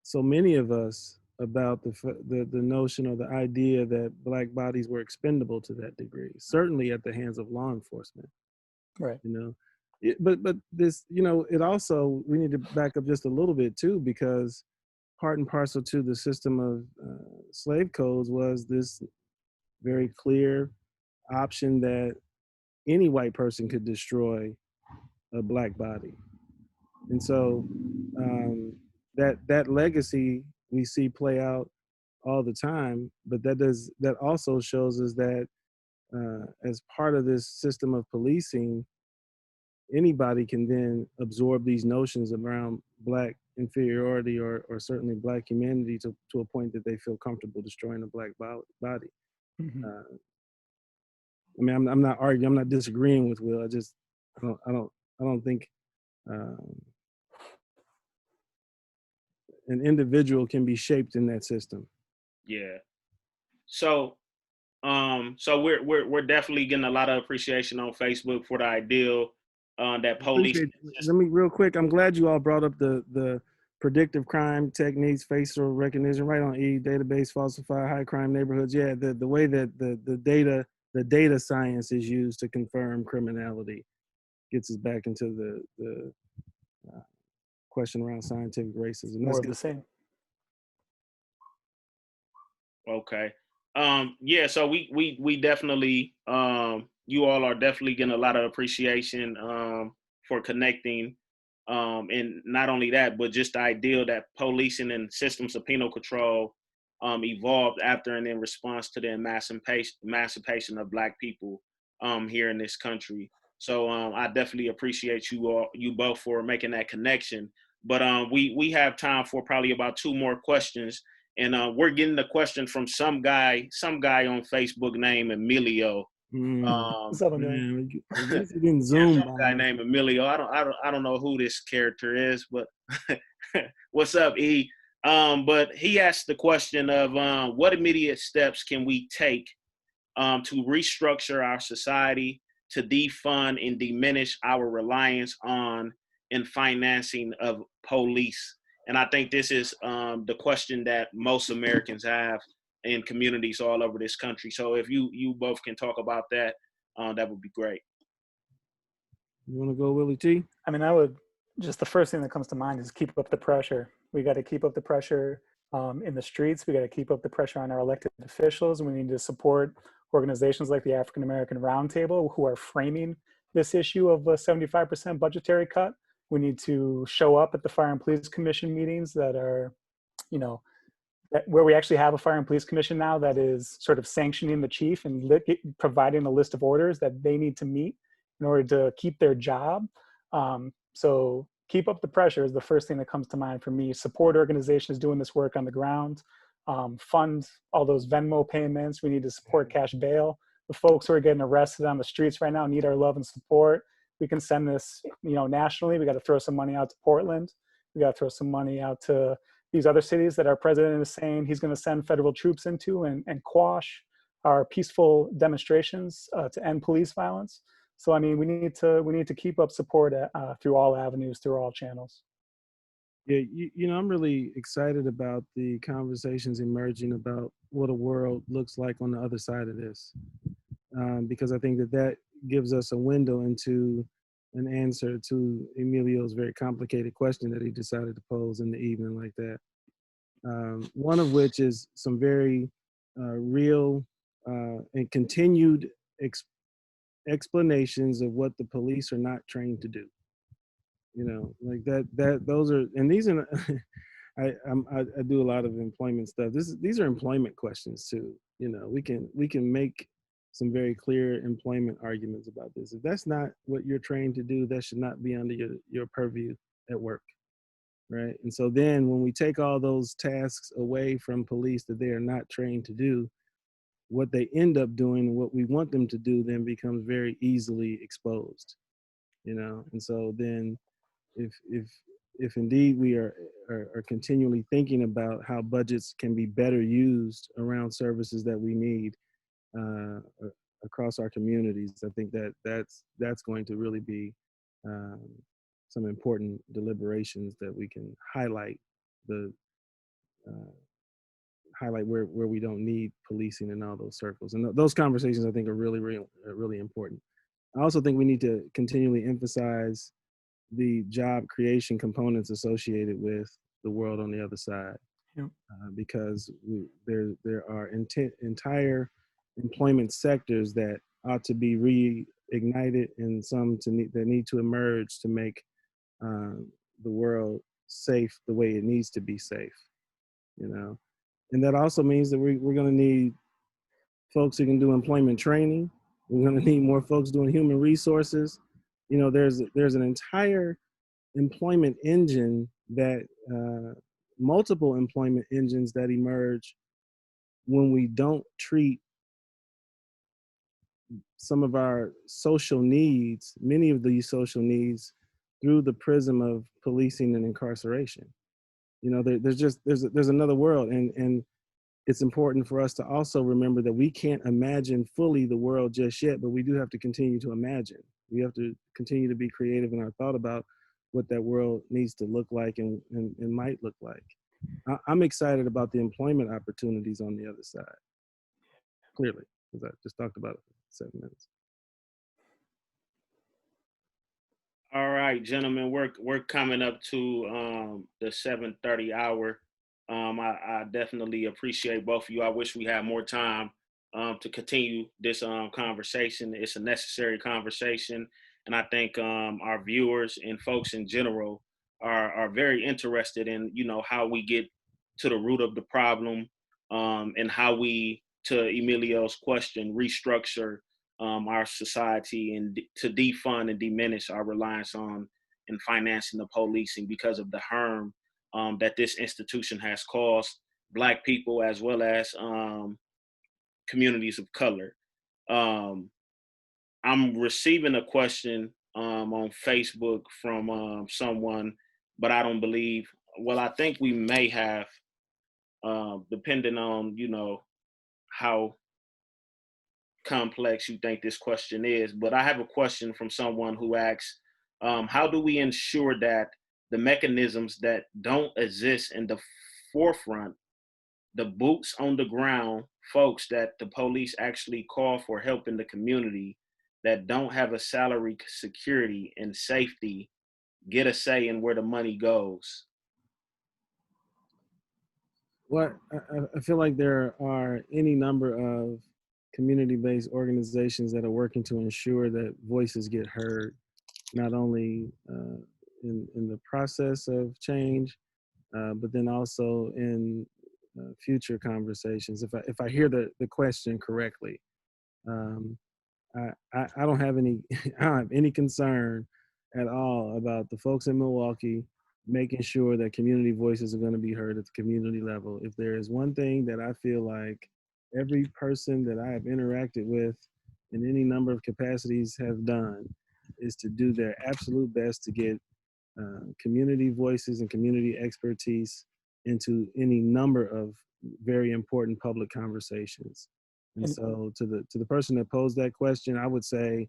so many of us about the notion or the idea that Black bodies were expendable to that degree, certainly at the hands of law enforcement. Right. You know, but this, you know, it also, we need to back up just a little bit too, because part and parcel to the system of slave codes was this very clear option that any white person could destroy a Black body. And so that legacy we see play out all the time, but that also shows us that as part of this system of policing, anybody can then absorb these notions around Black inferiority or certainly Black humanity to a point that they feel comfortable destroying a Black body. Mm-hmm. I mean, I'm not arguing, I'm not disagreeing with Will. I don't think an individual can be shaped in that system. Yeah. So we're definitely getting a lot of appreciation on Facebook for the ideal that police. Let me real quick. I'm glad you all brought up the predictive crime techniques, facial recognition, right on database, falsify, high crime neighborhoods. Yeah, the way that the data science is used to confirm criminality gets us back into the question around scientific racism. More of the same. Okay. Yeah, so we definitely you all are definitely getting a lot of appreciation for connecting, and not only that, but just the idea that policing and systems of penal control evolved after and in response to the emancipation of Black people here in this country. So I definitely appreciate you both for making that connection. But we have time for probably about 2 more questions. And we're getting a question from some guy on Facebook named Emilio. What's up, Emilio? He didn't Zoom. Some guy named Emilio. I don't know who this character is, but what's up, E? But he asked the question of what immediate steps can we take to restructure our society to defund and diminish our reliance on and financing of police. And I think this is the question that most Americans have in communities all over this country. So if you both can talk about that, that would be great. You want to go, Willie T? I mean, I would just, the first thing that comes to mind is keep up the pressure. We got to keep up the pressure in the streets. We got to keep up the pressure on our elected officials. We need to support organizations like the African American Roundtable, who are framing this issue of a 75% budgetary cut. We need to show up at the Fire and Police Commission meetings that are, you know, where we actually have a Fire and Police Commission now that is sort of sanctioning the chief and providing a list of orders that they need to meet in order to keep their job. So keep up the pressure is the first thing that comes to mind for me. Support organizations doing this work on the ground. Fund all those Venmo payments. We need to support cash bail. The folks who are getting arrested on the streets right now need our love and support. We can send this, you know, nationally. We got to throw some money out to Portland. We got to throw some money out to these other cities that our president is saying he's going to send federal troops into and quash our peaceful demonstrations to end police violence. So, I mean, we need to keep up support through all avenues, through all channels. Yeah, I'm really excited about the conversations emerging about what a world looks like on the other side of this, because I think that gives us a window into an answer to Emilio's very complicated question that he decided to pose in the evening like that. One of which is some very real and continued explanations of what the police are not trained to do. Like that those are, and these are I do a lot of employment stuff. These are employment questions too. We can make some very clear employment arguments about this. If that's not what you're trained to do, that should not be under your purview at work, right? And so then when we take all those tasks away from police that they are not trained to do, what they end up doing, what we want them to do, then becomes very easily exposed. And so then if indeed we are continually thinking about how budgets can be better used around services that we need uh, across our communities, I think that's going to really be um, some important deliberations that we can the uh, highlight where we don't need policing in all those circles. And those conversations I think are really, really, really important. I also think we need to continually emphasize the job creation components associated with the world on the other side, Yeah. because there are entire employment sectors that ought to be reignited, and some that need to emerge to make the world safe the way it needs to be safe. And that also means that we're going to need folks who can do employment training. We're going to need more folks doing human resources. There's an entire employment engine that multiple employment engines that emerge when we don't treat some of our social needs, many of these social needs, through the prism of policing and incarceration. There's another world, and it's important for us to also remember that we can't imagine fully the world just yet, but we do have to continue to imagine. We have to continue to be creative in our thought about what that world needs to look like and might look like. I'm excited about the employment opportunities on the other side, clearly, because I just talked about it for 7 minutes. All right, gentlemen, we're coming up to the 7:30 hour. I definitely appreciate both of you. I wish we had more time to continue this conversation. It's a necessary conversation, and I think our viewers and folks in general are very interested in how we get to the root of the problem, and how we, to Emilio's question, restructure our society and to defund and diminish our reliance on and financing the policing because of the harm that this institution has caused Black people as well as communities of color. Um, I'm receiving a question on Facebook from someone, but I don't believe, well, I think we may have, depending on, how complex you think this question is, but I have a question from someone who asks, how do we ensure that the mechanisms that don't exist in the forefront, the boots on the ground folks that the police actually call for help in the community, that don't have a salary security and safety, get a say in where the money goes? Well, I feel like there are any number of community-based organizations that are working to ensure that voices get heard, not only in the process of change, but then also in future conversations. If I hear the question correctly, um, I don't have any I don't have any concern at all about the folks in Milwaukee making sure that community voices are going to be heard at the community level. If there is one thing that I feel like every person that I have interacted with in any number of capacities have done, is to do their absolute best to get community voices and community expertise into any number of very important public conversations. And And so to the person that posed that question, I would say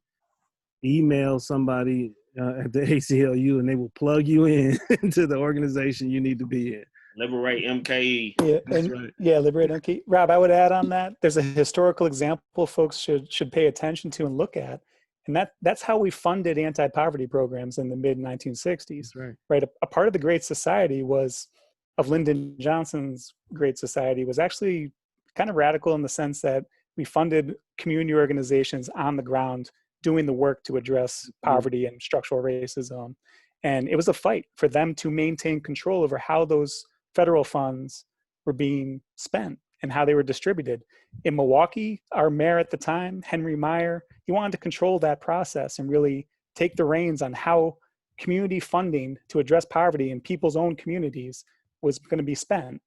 email somebody at the ACLU and they will plug you in into the organization you need to be in. Liberate MKE. Yeah, That's and right. yeah, liberate MKE. Rob, I would add on that. There's a historical example folks should pay attention to and look at, and that's how we funded anti-poverty programs in the mid 1960s. That's right. Right, a part of the Great Society of Lyndon Johnson's Great Society was actually kind of radical in the sense that we funded community organizations on the ground doing the work to address poverty and structural racism. And it was a fight for them to maintain control over how those federal funds were being spent and how they were distributed. In Milwaukee, our mayor at the time, Henry Meyer, he wanted to control that process and really take the reins on how community funding to address poverty in people's own communities was going to be spent.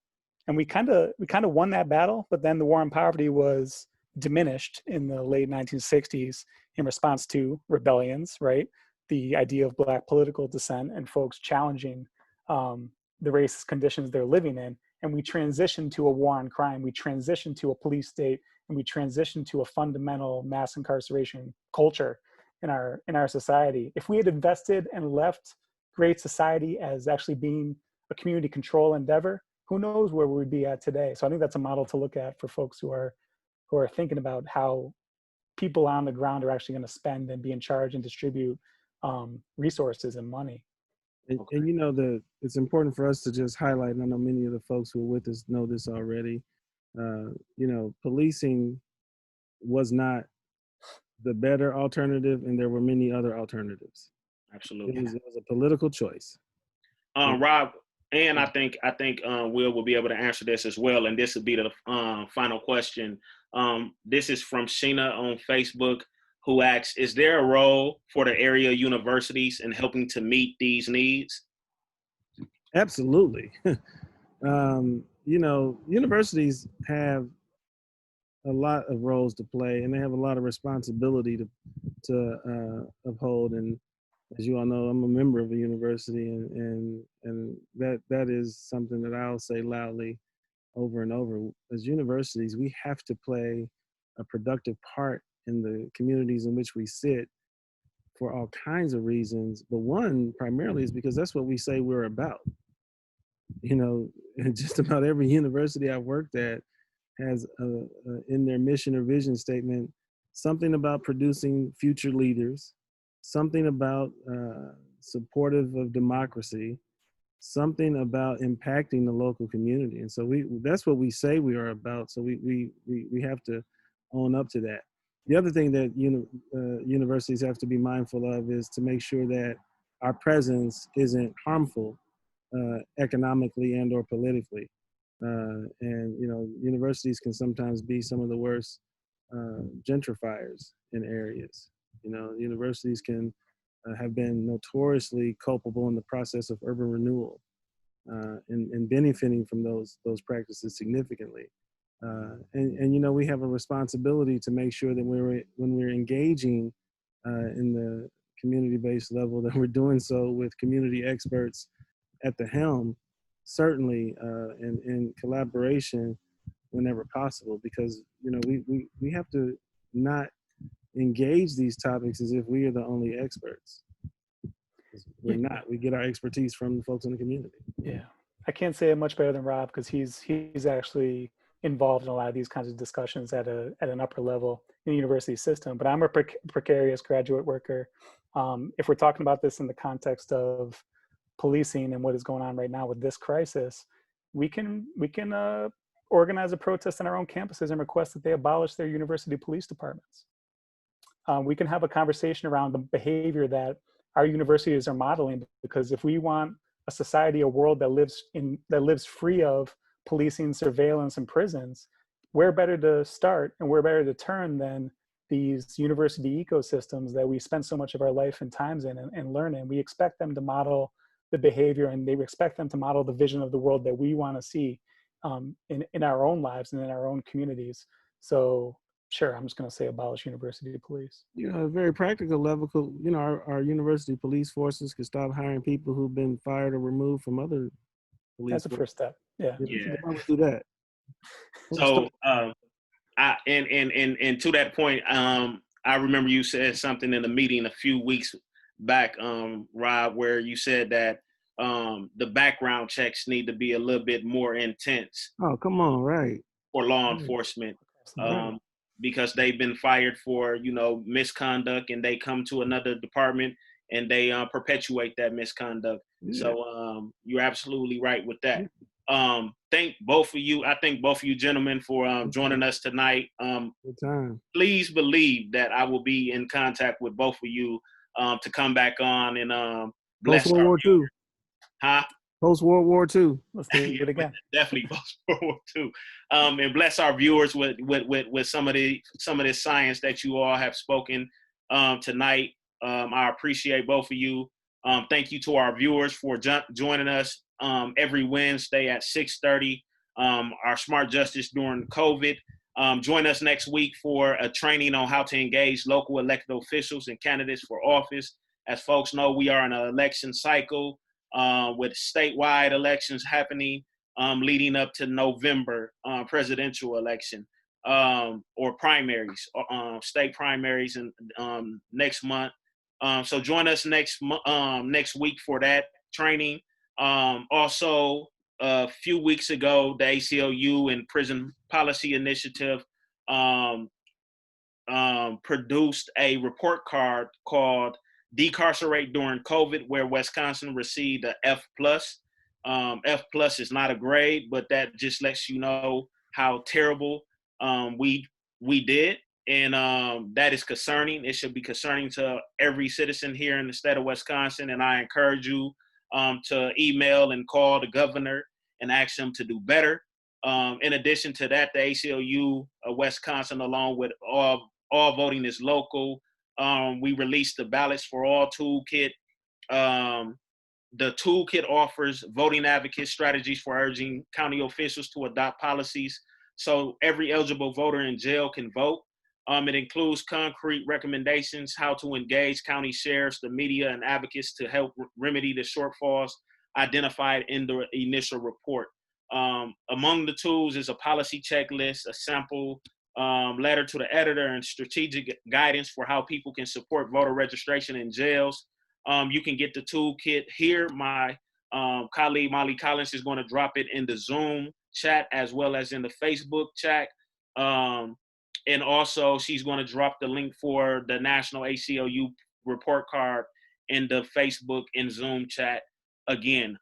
And we kind of won that battle, but then the war on poverty was diminished in the late 1960s in response to rebellions, right? The idea of Black political dissent and folks challenging the racist conditions they're living in. And we transitioned to a war on crime. We transitioned to a police state, and we transitioned to a fundamental mass incarceration culture in our society. If we had invested and left Great Society as actually being a community control endeavor, who knows where we'd be at today? So I think that's a model to look at for folks who are thinking about how people on the ground are actually going to spend and be in charge and distribute resources and money. And you know, it's important for us to just highlight, and I know many of the folks who are with us know this already, you know, policing was not the better alternative, and there were many other alternatives. Absolutely. It was a political choice. Rob, and I think Will be able to answer this as well, and this will be the final question. This is from Sheena on Facebook, who asks, is there a role for the area universities in helping to meet these needs? Absolutely. You know, universities have a lot of roles to play, and they have a lot of responsibility to uphold. And as you all know, I'm a member of a university, and that is something that I'll say loudly over and over. As universities, we have to play a productive part in the communities in which we sit for all kinds of reasons. But one primarily is because that's what we say we're about. You know, just about every university I've worked at has in their mission or vision statement something about producing future leaders, something about supportive of democracy, something about impacting the local community. And so that's what we say we are about. So we have to own up to that. The other thing that universities have to be mindful of is to make sure that our presence isn't harmful economically and or politically. And you know, universities can sometimes be some of the worst gentrifiers in areas. You know, universities can have been notoriously culpable in the process of urban renewal and benefiting from those practices significantly. And you know, we have a responsibility to make sure that when we're engaging in the community-based level, that we're doing so with community experts at the helm, certainly in collaboration whenever possible, because you know, we have to not engage these topics as if we are the only experts. We're not. We get our expertise from the folks in the community. Yeah, I can't say it much better than Rob, because he's actually involved in a lot of these kinds of discussions at an upper level in the university system. But I'm a precarious graduate worker. If we're talking about this in the context of policing and what is going on right now with this crisis, we can organize a protest on our own campuses and request that they abolish their university police departments. We can have a conversation around the behavior that our universities are modeling, because if we want a society, a world that lives free of policing, surveillance, and prisons, where better to start and where better to turn than these university ecosystems that we spend so much of our life and times in and learn in. We expect them to model the behavior, and they expect them to model the vision of the world that we want to see in our own lives and in our own communities. So sure, I'm just going to say abolish university police. You know, a very practical level, you know, our university police forces could stop hiring people who've been fired or removed from other police. That's the first step. Yeah. Yeah. Why would do that? So, and to that point, I remember you said something in a meeting a few weeks back, Rob, where you said that the background checks need to be a little bit more intense Oh, come on, right. for law Right. enforcement, Right. because they've been fired for, misconduct, and they come to another department and they perpetuate that misconduct. Yeah. So you're absolutely right with that. Thank both of you. I thank both of you gentlemen for joining us tonight. Good time. Please believe that I will be in contact with both of you to come back on and Post bless World our War II. huh? Post World War II. Let's do Yeah, it again. definitely post World War II, and bless our viewers with some of this science that you all have spoken tonight. I appreciate both of you. Thank you to our viewers for joining us every Wednesday at 6:30. Our Smart Justice during COVID. Join us next week for a training on how to engage local elected officials and candidates for office. As folks know, we are in an election cycle with statewide elections happening leading up to November presidential election or primaries, state primaries, and next month. So join us next week for that training. Also, a few weeks ago, the ACLU and Prison Policy Initiative produced a report card called Decarcerate During COVID, where Wisconsin received a F+. F+ is not a grade, but that just lets you know how terrible we did. And that is concerning. It should be concerning to every citizen here in the state of Wisconsin. And I encourage you to email and call the governor and ask him to do better. In addition to that, the ACLU of Wisconsin, along with all voting is local, we released the ballots for all toolkit. The toolkit offers voting advocate strategies for urging county officials to adopt policies so every eligible voter in jail can vote. It includes concrete recommendations how to engage county sheriffs, the media, and advocates to help remedy the shortfalls identified in the initial report. Among the tools is a policy checklist, a sample letter to the editor, and strategic guidance for how people can support voter registration in jails. You can get the toolkit here. My colleague Molly Collins is going to drop it in the Zoom chat as well as in the Facebook chat. And also she's going to drop the link for the National ACLU report card in the Facebook and Zoom chat again.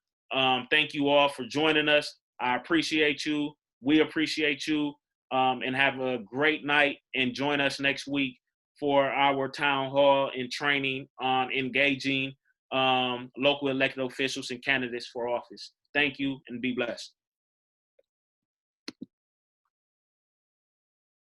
Thank you all for joining us. I appreciate you. We appreciate you. And have a great night, and join us next week for our town hall and training on engaging local elected officials and candidates for office. Thank you, and be blessed.